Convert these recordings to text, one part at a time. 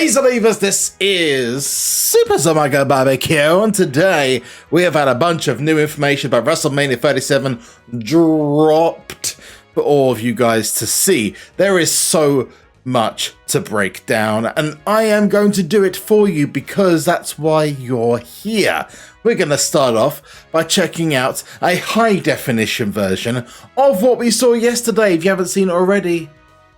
Hey Zalivas, this is SuperZombGBBQ, and today we have had a bunch of new information about WrestleMania 37 dropped for all of you guys to see. There is so much to break down, and I am going to do it for you because that's why you're here. We're going to start off by checking out a high-definition version of what we saw yesterday. If you haven't seen it already,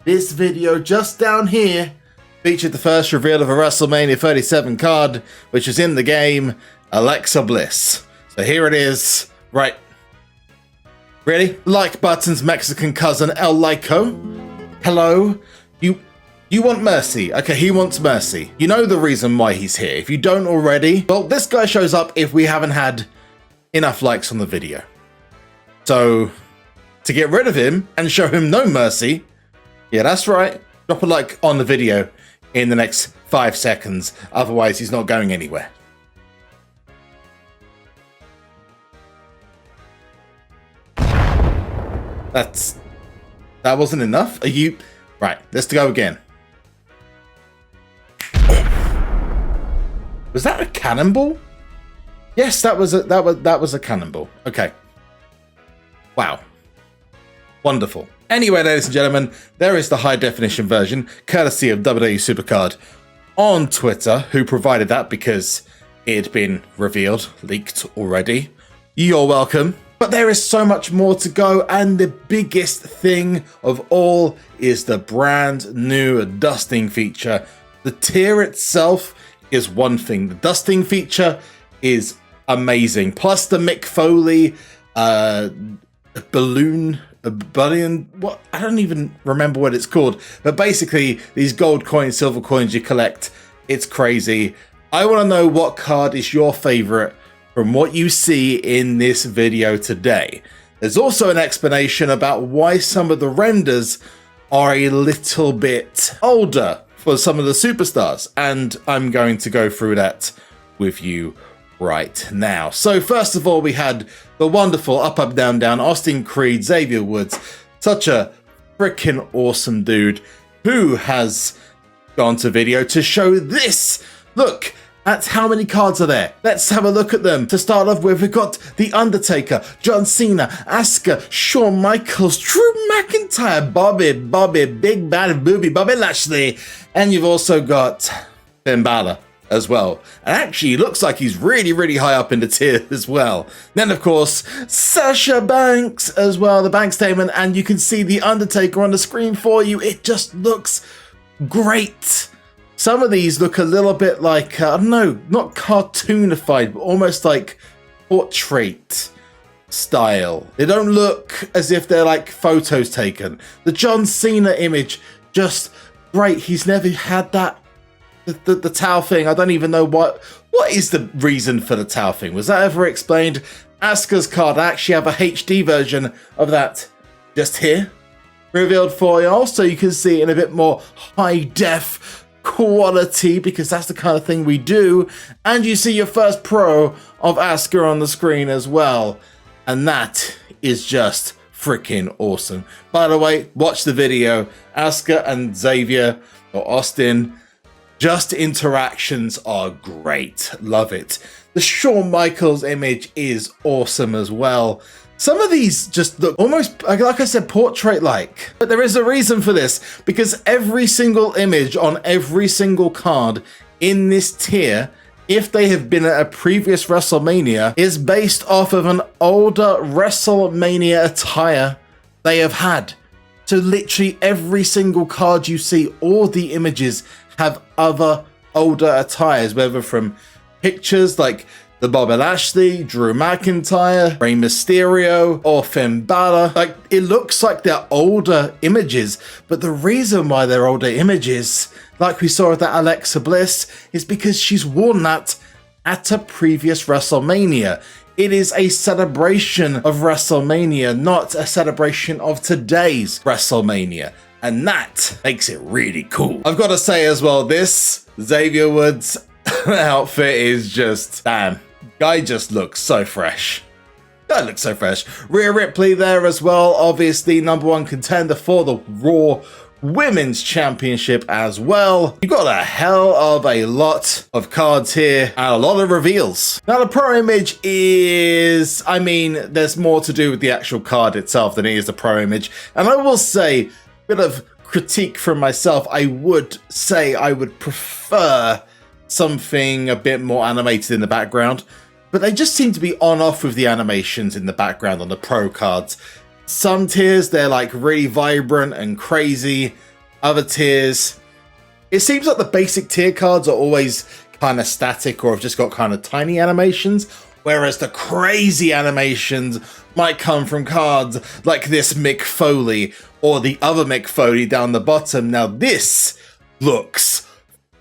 this video just down here featured the first reveal of a WrestleMania 37 card, which is in the game, Alexa Bliss. So here it is. Right. Ready? Like Button's Mexican cousin, El Lico. Hello? You want mercy. Okay, he wants mercy. You know the reason why he's here. If you don't already, well, this guy shows up if we haven't had enough likes on the video. So, to get rid of him and show him no mercy, yeah, that's right. Drop a like on the video in the next 5 seconds. Otherwise, he's not going anywhere. That wasn't enough? Are you... Right, let's go again. Was that a cannonball? Yes, that was a cannonball. Okay. Wow. Wonderful. Anyway, ladies and gentlemen, there is the high-definition version, courtesy of WWE SuperCard on Twitter, who provided that because it had been revealed, leaked already. You're welcome. But there is so much more to go, and the biggest thing of all is the brand new dusting feature. The tier itself is one thing. The dusting feature is amazing. Plus the Mick Foley balloon, what? I don't even remember what it's called. But basically, these gold coins, silver coins you collect, it's crazy. I want to know what card is your favorite from what you see in this video today. There's also an explanation about why some of the renders are a little bit older for some of the superstars, and I'm going to go through that with you right now. So first of all, we had the wonderful UpUpDownDown Austin Creed, Xavier Woods, such a freaking awesome dude who has gone to video to show this. Look at how many cards are there. Let's have a look at them. To start off with, we've got The Undertaker, John Cena, Asuka, Shawn Michaels, Drew McIntyre, Bobby, Big Bad Booby, Bobby Lashley, and you've also got Finn Balor as well. And actually, it looks like he's really, really high up in the tier as well. Then, of course, Sasha Banks as well, the bank statement, and you can see The Undertaker on the screen for you. It just looks great. Some of these look a little bit like, I don't know, not cartoonified, but almost like portrait style. They don't look as if they're like photos taken. The John Cena image, just great. He's never had that, the towel thing. I don't even know what is the reason for the towel thing. Was that ever explained? Asuka's card, I actually have a HD version of that just here, revealed for you. Also, you can see it in a bit more high def quality, because that's the kind of thing we do. And you see your first pro of Asuka on the screen as well, and that is just freaking awesome. By the way, watch the video. Asuka and Xavier or Austin, just interactions are great. Love it. The Shawn Michaels image is awesome as well. Some of these just look almost, like I said, portrait-like. But there is a reason for this, because every single image on every single card in this tier, if they have been at a previous WrestleMania, is based off of an older WrestleMania attire they have had. So literally every single card you see, all the images have other older attires, whether from pictures like the Bobby Lashley, Drew McIntyre, Rey Mysterio, or Finn Balor. Like, it looks like they're older images, but the reason why they're older images, like we saw with that Alexa Bliss, is because she's worn that at a previous WrestleMania. It is a celebration of WrestleMania, not a celebration of today's WrestleMania. And that makes it really cool. I've got to say as well, this Xavier Woods outfit is just, damn. Guy just looks so fresh. That looks so fresh. Rhea Ripley there as well, obviously #1 contender for the Raw Women's Championship as well. You've got a hell of a lot of cards here and a lot of reveals. Now the pro image is, I mean, there's more to do with the actual card itself than it is the pro image. And I will say, a bit of critique from myself, I would say I would prefer something a bit more animated in the background. But they just seem to be on off with the animations in the background on the pro cards. Some tiers, they're like really vibrant and crazy. Other tiers, it seems like the basic tier cards are always kind of static or have just got kind of tiny animations, whereas the crazy animations might come from cards like this Mick Foley or the other Mick Foley down the bottom. Now this looks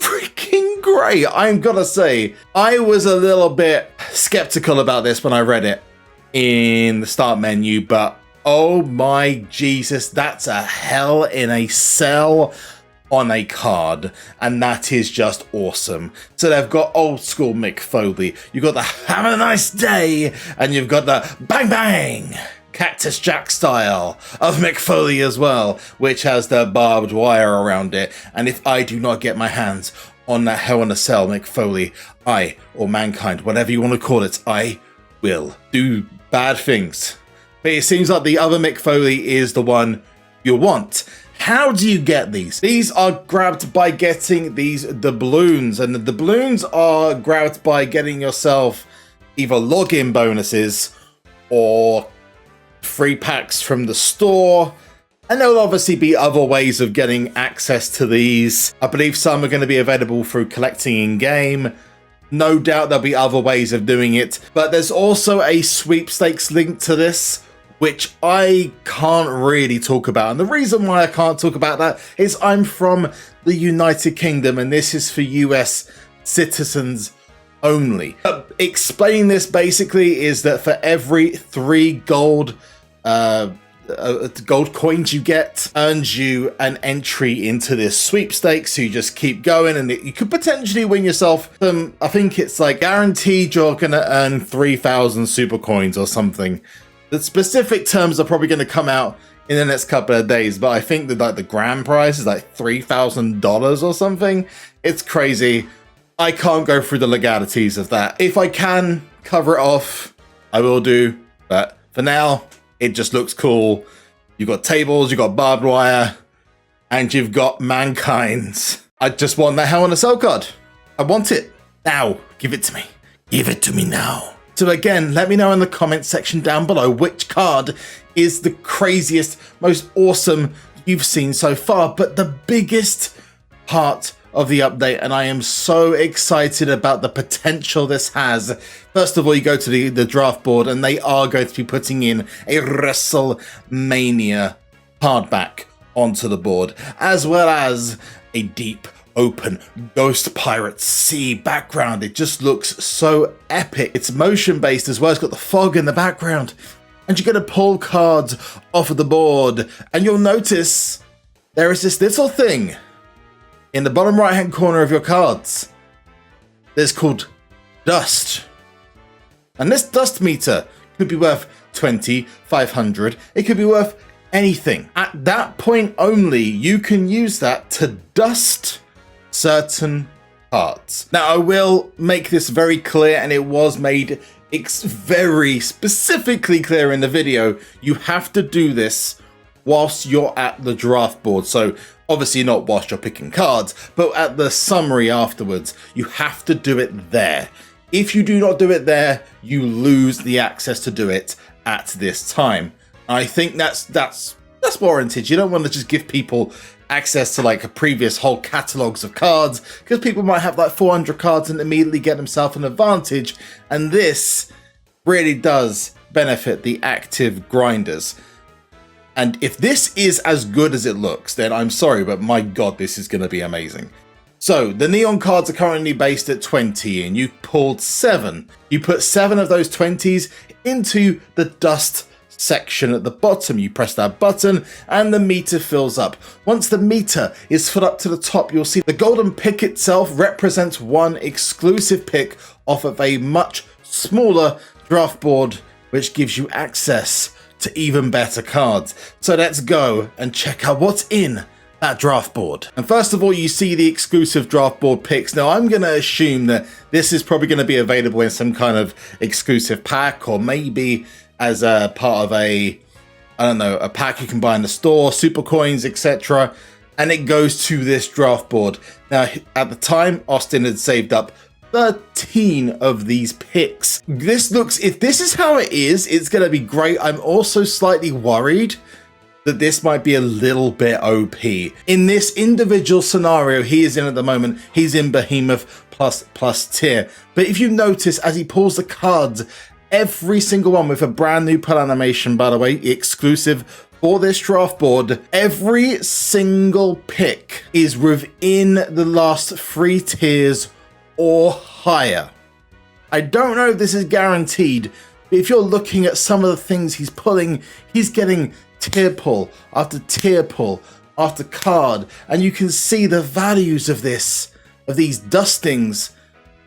freaking great. I'm gonna say, I was a little bit skeptical about this when I read it in the start menu, but oh my Jesus, that's a hell in a cell on a card, and that is just awesome. So they've got old school Mick Foley, you've got the have a nice day, and you've got the bang bang Cactus Jack style of Mick Foley as well, which has the barbed wire around it. And if I do not get my hands on that Hell in a Cell Mick Foley, I, or mankind, whatever you want to call it, I will do bad things. But it seems like the other Mick Foley is the one you want. How do you get these? These are grabbed by getting these doubloons, and the doubloons are grabbed by getting yourself either login bonuses or free packs from the store. And there will obviously be other ways of getting access to these. I believe some are going to be available through collecting in game. No doubt there'll be other ways of doing it, but there's also a sweepstakes link to this, which I can't really talk about. And the reason why I can't talk about that is I'm from the United Kingdom and this is for US citizens only. Explaining this basically is that for every 3 gold coins you get, earns you an entry into this sweepstakes. So you just keep going and you could potentially win yourself some, I think it's like guaranteed you're gonna earn 3,000 super coins or something. The specific terms are probably going to come out in the next couple of days, but I think that like the grand prize is like $3,000 or something. It's crazy. I can't go through the legalities of that. If I can cover it off, I will do. But for now, it just looks cool. You've got tables, you've got barbed wire, and you've got Mankind's. I just want that Hell in a Cell card. I want it now. Give it to me. Give it to me now. So again, let me know in the comment section down below which card is the craziest, most awesome you've seen so far. But the biggest part of the update, and I am so excited about the potential this has. First of all, you go to the draft board and they are going to be putting in a WrestleMania card back onto the board, as well as a deep open Ghost Pirate Sea background. It just looks so epic. It's motion based as well. It's got the fog in the background, and you're going to pull cards off of the board, and you'll notice there is this little thing in the bottom right hand corner of your cards that's called dust, and this dust meter could be worth 20, 500. It could be worth anything. At that point only, you can use that to dust certain cards. Now, I will make this very clear, and it was made very specifically clear in the video. You have to do this whilst you're at the draft board. So obviously not whilst you're picking cards, but at the summary afterwards, you have to do it there. If you do not do it there, you lose the access to do it at this time. I think that's warranted. You don't want to just give people access to like a previous whole catalogs of cards, because people might have like 400 cards and immediately get themselves an advantage, and this really does benefit the active grinders. And if this is as good as it looks, then I'm sorry, but my god, this is going to be amazing. So the neon cards are currently based at 20, and you pulled 7. You put 7 of those 20s into the dust section at the bottom. You press that button and the meter fills up. Once the meter is filled up to the top, you'll see the golden pick itself represents one exclusive pick off of a much smaller draft board, which gives you access to even better cards. So let's go and check out what's in that draft board. And first of all, you see the exclusive draft board picks. Now, I'm going to assume that this is probably going to be available in some kind of exclusive pack, or maybe as a part of a, I don't know, a pack you can buy in the store, super coins, etc. And it goes to this draft board. Now, at the time, Austin had saved up 13 of these picks. This looks, if this is how it is, it's going to be great. I'm also slightly worried that this might be a little bit OP. In this individual scenario he is in at the moment, he's in Behemoth plus tier. But if you notice, as he pulls the cards, every single one with a brand new pull animation, by the way, exclusive for this draft board, every single pick is within the last 3 tiers or higher. I don't know if this is guaranteed, but if you're looking at some of the things he's pulling, he's getting tier pull after tier pull after card, and you can see the values of these dustings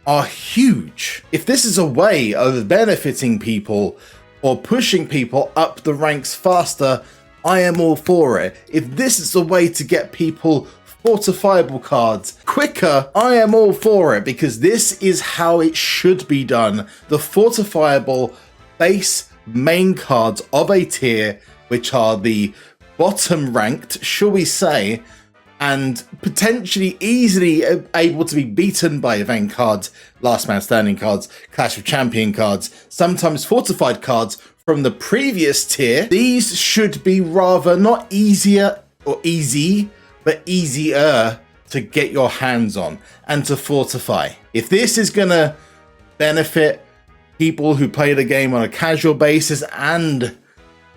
are huge. If this is a way of benefiting people or pushing people up the ranks faster, I am all for it. If this is a way to get people fortifiable cards quicker, I am all for it, because this is how it should be done. The fortifiable base main cards of a tier, which are the bottom ranked, shall we say, and potentially easily able to be beaten by event cards, last man standing cards, Clash of Champion cards, sometimes fortified cards from the previous tier. These should be rather not easier or easy, but easier to get your hands on and to fortify. If this is gonna benefit people who play the game on a casual basis and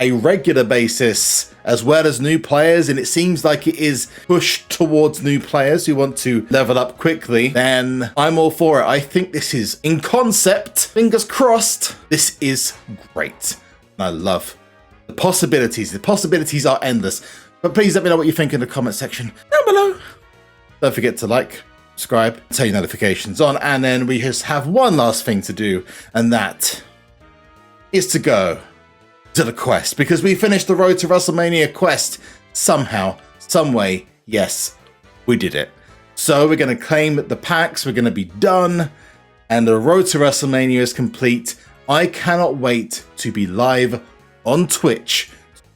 a regular basis, as well as new players, and it seems like it is pushed towards new players who want to level up quickly, then I'm all for it. I think this is, in concept, fingers crossed, this is great. And I love the possibilities. The possibilities are endless. But please let me know what you think in the comment section down below. Don't forget to like, subscribe, turn your notifications on, and then we just have one last thing to do, and that is to go to the quest, because we finished the Road to WrestleMania quest somehow, some way. Yes, we did it. So we're going to claim the packs, we're going to be done, and the Road to WrestleMania is complete. I cannot wait to be live on Twitch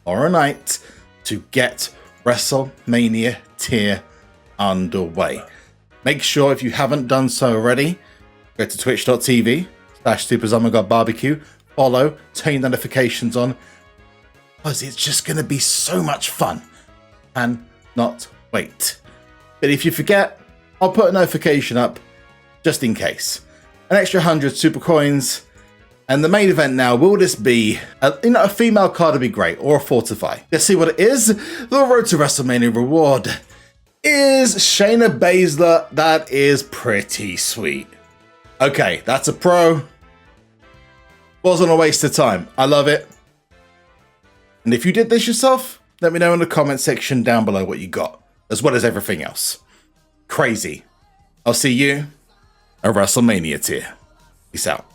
tomorrow night to get WrestleMania tier underway. Make sure, if you haven't done so already, go to twitch.tv/SuperZombGBBQ. Follow, turn your notifications on, because it's just going to be so much fun. And not wait. But if you forget, I'll put a notification up just in case. An extra 100 super coins. And the main event now, will this be a female card would be great, or a fortify. Let's see what it is. The Road to WrestleMania reward is Shayna Baszler. That is pretty sweet. Okay, that's a pro. Wasn't a waste of time. I love it. And if you did this yourself, let me know in the comment section down below what you got, as well as everything else. Crazy. I'll see you at WrestleMania tier. Peace out.